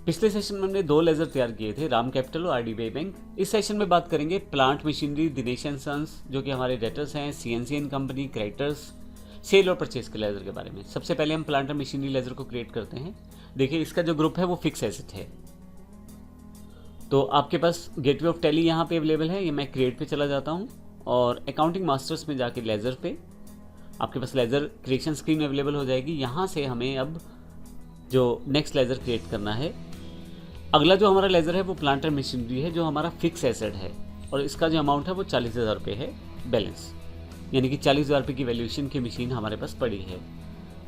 पिछले सेशन में हमने 2 लेज़र तैयार किए थे, राम कैपिटल और आरडीबीआई बैंक। इस सेशन में बात करेंगे plant machinery, Dinesh and sons जो कि हमारे डेटर्स हैं, CNC and company, creditors, sale और परचेज के लेज़र के बारे में। सबसे पहले हम प्लांट और मशीनरी लेज़र को क्रिएट करते हैं। देखिए इसका जो ग्रुप है वो फिक्स एसेट है। तो आपके पास गेटवे ऑफ टैली यहाँ पे अवेलेबल है। ये मैं क्रिएट पे चला जाता हूँ और अकाउंटिंग मास्टर्स में जाके लेज़र पे आपके पास लेज़र क्रिएशन स्क्रीन अवेलेबल हो जाएगी। यहाँ से हमें अब जो नेक्स्ट लेज़र क्रिएट करना है, अगला जो हमारा लेज़र है वो प्लांट एंड मशीनरी है जो हमारा फिक्स एसेट है और इसका जो अमाउंट है वो 40,000 रुपये है बैलेंस, यानी कि 40,000 रुपये की वैल्यूएशन की मशीन हमारे पास पड़ी है।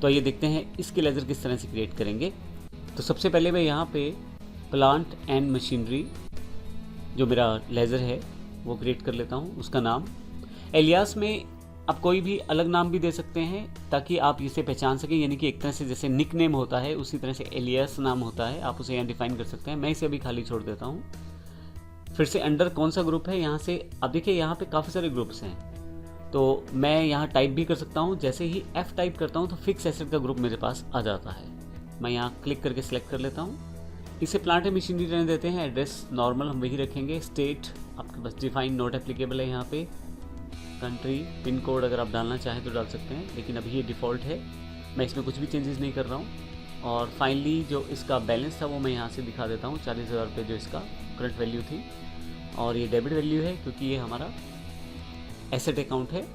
तो ये देखते हैं इसके लेज़र किस तरह से क्रिएट करेंगे। तो सबसे पहले मैं यहाँ पे प्लांट एंड मशीनरी जो मेरा लेज़र है वो क्रिएट कर लेता हूँ। उसका नाम एलियास में आप कोई भी अलग नाम भी दे सकते हैं ताकि आप इसे पहचान सकें, यानी कि एक तरह से जैसे निक नेम होता है उसी तरह से एलियास नाम होता है, आप उसे यहाँ डिफाइन कर सकते हैं। मैं इसे अभी खाली छोड़ देता हूँ। फिर से अंडर कौन सा ग्रुप है, यहाँ से अब देखिए यहाँ पे काफ़ी सारे ग्रुप्स हैं तो मैं यहाँ टाइप भी कर सकता हूँ। जैसे ही F टाइप करता हूँ तो फिक्स एसेट का ग्रुप मेरे पास आ जाता है। मैं यहाँ क्लिक करके सिलेक्ट कर लेता हूँ। इसे प्लांट एंड मशीनरी रहने देते हैं। एड्रेस नॉर्मल हम वही रखेंगे। स्टेट आपके पास डिफाइन नॉट एप्लीकेबल है यहाँ पे। कंट्री, पिन कोड अगर आप डालना चाहें तो डाल सकते हैं, लेकिन अभी ये डिफ़ॉल्ट है, मैं इसमें कुछ भी चेंजेस नहीं कर रहा हूँ। और फाइनली जो इसका बैलेंस था वो मैं यहाँ से दिखा देता हूँ, 40,000 रुपये जो इसका करंट वैल्यू थी। और ये डेबिट वैल्यू है क्योंकि ये हमारा एसेट अकाउंट है।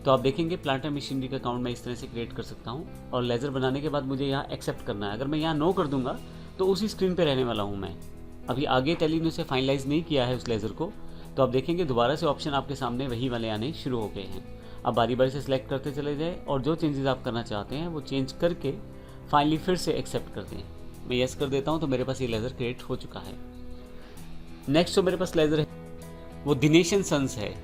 तो आप देखेंगे प्लांट एंड मशीनरी का अकाउंट मैं इस तरह से क्रिएट कर सकता हूँ। और लेज़र बनाने के बाद मुझे यहाँ एक्सेप्ट करना है। अगर मैं यहाँ नो कर दूँगा तो उसी स्क्रीन पर रहने वाला हूँ मैं। अभी आगे टैली ने उसे फाइनलाइज़ नहीं किया है उस लेज़र को, तो आप देखेंगे दोबारा से ऑप्शन आपके सामने वही वाले आने शुरू हो गए हैं। अब बारी बारी से सिलेक्ट करते चले जाए और जो चेंजेस आप करना चाहते हैं वो चेंज करके फाइनली फिर से एक्सेप्ट करते हैं। मैं यस कर देता हूं तो मेरे पास ये लेज़र क्रिएट हो चुका है। नेक्स्ट जो मेरे पास लेज़र है वो दिनेश एंड सन्स है।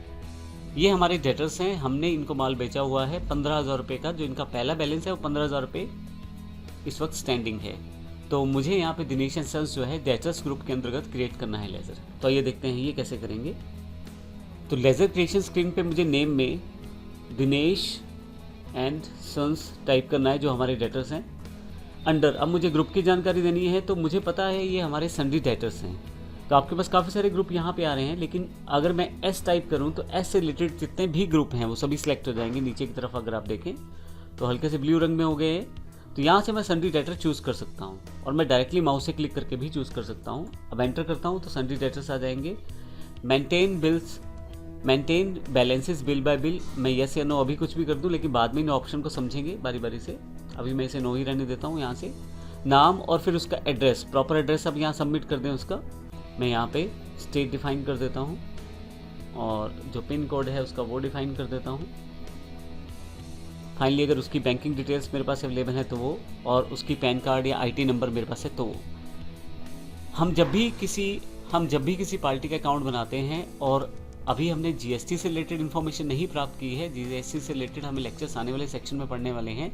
ये हमारे डेटर्स हैं, हमने इनको माल बेचा हुआ है 15,000 रुपये का। जो इनका पहला बैलेंस है वो 15,000 रुपये इस वक्त स्टैंडिंग है। तो मुझे यहाँ पे दिनेश एंड सन्स जो है डेटर्स ग्रुप के अंतर्गत क्रिएट करना है लेज़र। तो ये देखते हैं ये कैसे करेंगे। तो लेज़र क्रिएशन स्क्रीन पे मुझे नेम में दिनेश एंड सन्स टाइप करना है जो हमारे डेटर्स हैं। अंडर अब मुझे ग्रुप की जानकारी देनी है, तो मुझे पता है ये हमारे सन्ड्री डेटर्स हैं। तो आपके पास काफ़ी सारे ग्रुप यहाँ पे आ रहे हैं, लेकिन अगर मैं एस टाइप करूँ तो एस से रिलेटेड जितने भी ग्रुप हैं वो सभी सिलेक्ट हो जाएंगे। नीचे की तरफ अगर आप देखें तो हल्के से ब्लू रंग में हो गए हैं। तो यहाँ से मैं सन्ड्री डेटर चूज़ कर सकता हूँ और मैं डायरेक्टली माउस से क्लिक करके भी चूज़ कर सकता हूँ। अब एंटर करता हूँ तो सन्ड्री डेटर्स आ जाएंगे। Maintain bills, maintain balances bill bye bill, मैं यस या नो अभी कुछ भी कर दूं, लेकिन बाद में इन ऑप्शन को समझेंगे बारी बारी से। अभी मैं इसे नो ही रहने देता हूं। यहाँ से नाम और फिर उसका एड्रेस, प्रॉपर एड्रेस अब यहाँ सबमिट कर दें उसका। मैं यहाँ पे स्टेट डिफाइन कर देता हूँ और जो पिन कोड है उसका वो डिफाइन कर देता हूँ। फाइनली अगर उसकी बैंकिंग डिटेल्स मेरे पास अवेलेबल है तो वो, और उसकी पैन कार्ड या IT नंबर मेरे पास है तो वो। हम जब भी किसी पार्टी का अकाउंट बनाते हैं और अभी हमने GST से रिलेटेड इन्फॉर्मेशन नहीं प्राप्त की है, GST से रिलेटेड हमें लेक्चर्स आने वाले सेक्शन में पढ़ने वाले हैं।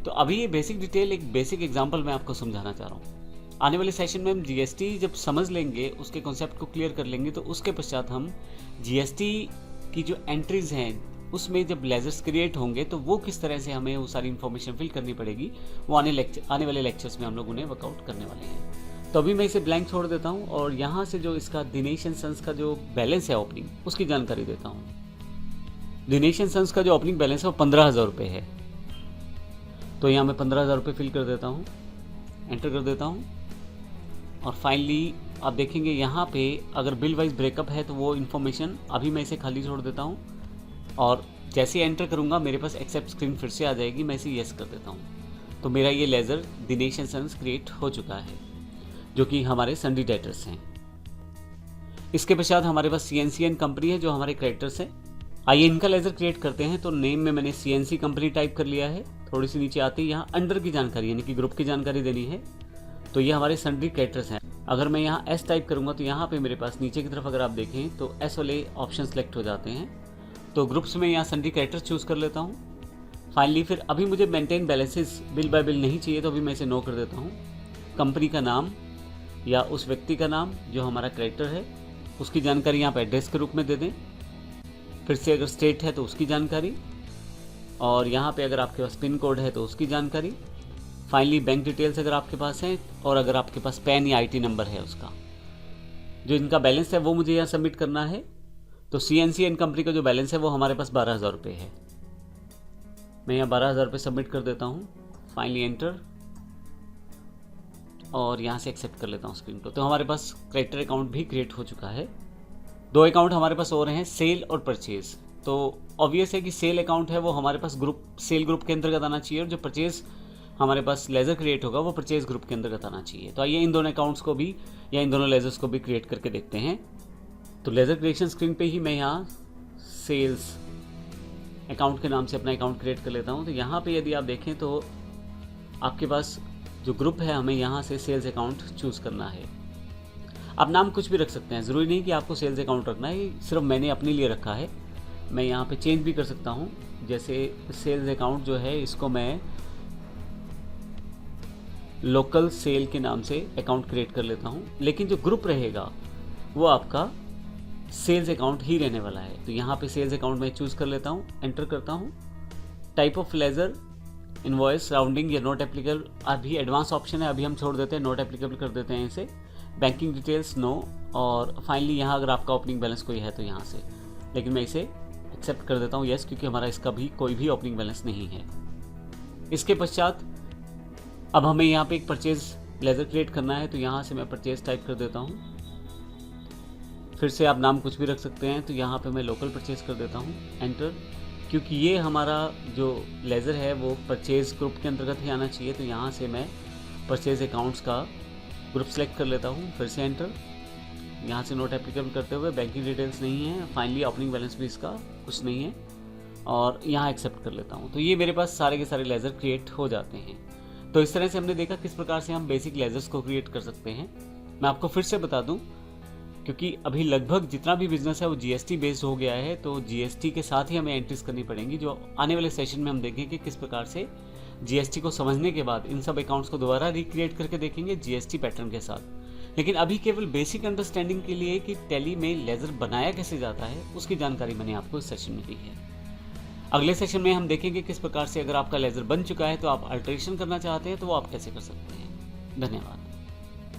तो अभी ये बेसिक डिटेल, एक बेसिक एग्जांपल मैं आपको समझाना चाह रहा हूँ। आने वाले सेशन में हम GST जब समझ लेंगे, उसके कॉन्सेप्ट को क्लियर कर लेंगे, तो उसके पश्चात हम GST की जो एंट्रीज हैं उसमें जब लेज़र्स क्रिएट होंगे तो वो किस तरह से हमें वो सारी इन्फॉर्मेशन फिल करनी पड़ेगी, वो आने वाले लेक्चर्स में हम लोग उन्हें वर्कआउट करने वाले हैं। तो अभी मैं इसे ब्लैंक छोड़ देता हूँ और यहाँ से जो इसका दिनेश एंड सन्स का जो बैलेंस है ओपनिंग, उसकी जानकारी देता हूँ। दिनेश एंड सन्स का जो ओपनिंग बैलेंस है वो 15,000 रुपये है। तो यहाँ मैं 15,000 रुपये फिल कर देता हूँ, एंटर कर देता हूँ और फाइनली आप देखेंगे यहाँ पे अगर बिल वाइज ब्रेकअप है तो वो इन्फॉर्मेशन अभी मैं इसे खाली छोड़ देता हूँ और जैसे एंटर करूँगा मेरे पास एक्सेप्ट स्क्रीन फिर से आ जाएगी। मैं इसे यस कर देता हूँ तो मेरा ये ledger Dinesh and sons create हो चुका है जो कि हमारे सन्ड्री डेटर्स हैं। इसके पश्चात हमारे पास CNC एंड कंपनी है जो हमारे क्रेडिटर्स हैं। आइए इनका लेज़र क्रिएट करते हैं। तो नेम में मैंने CNC कंपनी टाइप कर लिया है। थोड़ी सी नीचे आते ही यहाँ अंडर की जानकारी यानी कि ग्रुप की जानकारी देनी है। तो ये हमारे सन्ड्री क्रेडिटर्स हैं। अगर मैं यहाँ S टाइप करूँगा तो यहाँ पे मेरे पास नीचे की तरफ अगर आप देखें तो S वाले ऑप्शन सेलेक्ट हो जाते हैं। तो ग्रुप्स में यहाँ सन्ड्री क्रेडिटर्स चूज़ कर लेता हूँ। फाइनली फिर अभी मुझे maintain balances bill bye bill नहीं चाहिए, तो अभी मैं इसे नो कर देता हूँ। कंपनी का नाम या उस व्यक्ति का नाम जो हमारा क्रेडिटर है उसकी जानकारी यहाँ पर एड्रेस के रूप में दे दें। फिर से अगर स्टेट है तो उसकी जानकारी, और यहाँ पे अगर आपके पास पिन कोड है तो उसकी जानकारी, फाइनली बैंक डिटेल्स अगर आपके पास है, और अगर आपके पास पैन या आईटी नंबर है उसका, जो इनका बैलेंस है वो मुझे यहाँ सबमिट करना है। तो CNC एंड कंपनी का जो बैलेंस है वो हमारे पास 12,000 रुपये है। मैं यहाँ 12,000 रुपये सबमिट कर देता हूँ, फाइनली एंटर, और यहाँ से एक्सेप्ट कर लेता हूँ स्क्रीन को। तो हमारे पास क्रेडिटर अकाउंट भी क्रिएट हो चुका है। 2 अकाउंट हमारे पास और हैं, सेल और परचेज। तो ऑब्वियस है कि सेल अकाउंट है वो हमारे पास सेल ग्रुप के अंतर्गत आना चाहिए, और जो परचेज हमारे पास लेज़र क्रिएट होगा वो परचेज ग्रुप के अंतर्गत आना चाहिए। तो आइए इन दोनों अकाउंट्स को भी या इन दोनों लेज़र्स को भी क्रिएट करके देखते हैं। तो लेज़र क्रिएशन स्क्रीन पे ही मैं यहाँ सेल्स अकाउंट के नाम से अपना अकाउंट क्रिएट कर लेता हूँ। तो यहाँ पे यदि आप देखें तो आपके पास जो ग्रुप है, हमें यहाँ से सेल्स अकाउंट चूज़ करना है। आप नाम कुछ भी रख सकते हैं, ज़रूरी नहीं कि आपको सेल्स अकाउंट रखना है, सिर्फ मैंने अपने लिए रखा है। मैं यहाँ पे चेंज भी कर सकता हूँ, जैसे सेल्स अकाउंट जो है इसको मैं लोकल सेल के नाम से अकाउंट क्रिएट कर लेता हूँ, लेकिन जो ग्रुप रहेगा वो आपका सेल्स अकाउंट ही रहने वाला है। तो यहाँ पे सेल्स अकाउंट मैं चूज़ कर लेता हूँ, एंटर करता हूँ। Type of laser, invoice, rounding या नॉट एप्लीकेबल अभी एडवांस ऑप्शन है, अभी हम छोड़ देते हैं, नॉट एप्लीकेबल कर देते हैं इसे। बैंकिंग डिटेल्स नो, और फाइनली यहाँ अगर आपका ओपनिंग बैलेंस कोई है तो यहाँ से, लेकिन मैं इसे एक्सेप्ट कर देता हूँ यस, क्योंकि हमारा इसका भी कोई भी ओपनिंग बैलेंस नहीं है। इसके पश्चात अब हमें यहाँ पे एक परचेज लेज़र क्रिएट करना है, तो यहाँ से मैं परचेज टाइप कर देता हूँ। फिर से आप नाम कुछ भी रख सकते हैं, तो यहाँ पे मैं लोकल परचेज कर देता हूँ, एंटर। क्योंकि ये हमारा जो लेज़र है वो परचेज ग्रुप के अंतर्गत ही आना चाहिए, तो यहाँ से मैं परचेज अकाउंट्स का ग्रुप सेलेक्ट कर लेता हूँ, फिर से एंटर। यहाँ से नोट एप्लीकेबल करते हुए बैंकिंग डिटेल्स नहीं है, फाइनली ओपनिंग बैलेंस भी इसका कुछ नहीं है, और यहाँ एक्सेप्ट कर लेता हूँ। तो ये मेरे पास सारे के सारे लेज़र क्रिएट हो जाते हैं। तो इस तरह से हमने देखा किस प्रकार से हम बेसिक लेज़र्स को क्रिएट कर सकते हैं। मैं आपको फिर से बता दूं, क्योंकि अभी लगभग जितना भी बिजनेस है वो GST बेस्ड हो गया है, तो GST के साथ ही हमें एंट्रीज करनी पड़ेंगी, जो आने वाले सेशन में हम देखेंगे कि किस प्रकार से GST को समझने के बाद इन सब अकाउंट्स को दोबारा रिक्रिएट करके देखेंगे GST पैटर्न के साथ। लेकिन अभी केवल बेसिक अंडरस्टैंडिंग के लिए कि टैली में लेज़र बनाया कैसे जाता है उसकी जानकारी मैंने आपको इस सेशन में दी है। अगले सेशन में हम देखेंगे किस प्रकार से अगर आपका लेज़र बन चुका है तो आप अल्टरेशन करना चाहते हैं तो वो आप कैसे कर सकते हैं। धन्यवाद।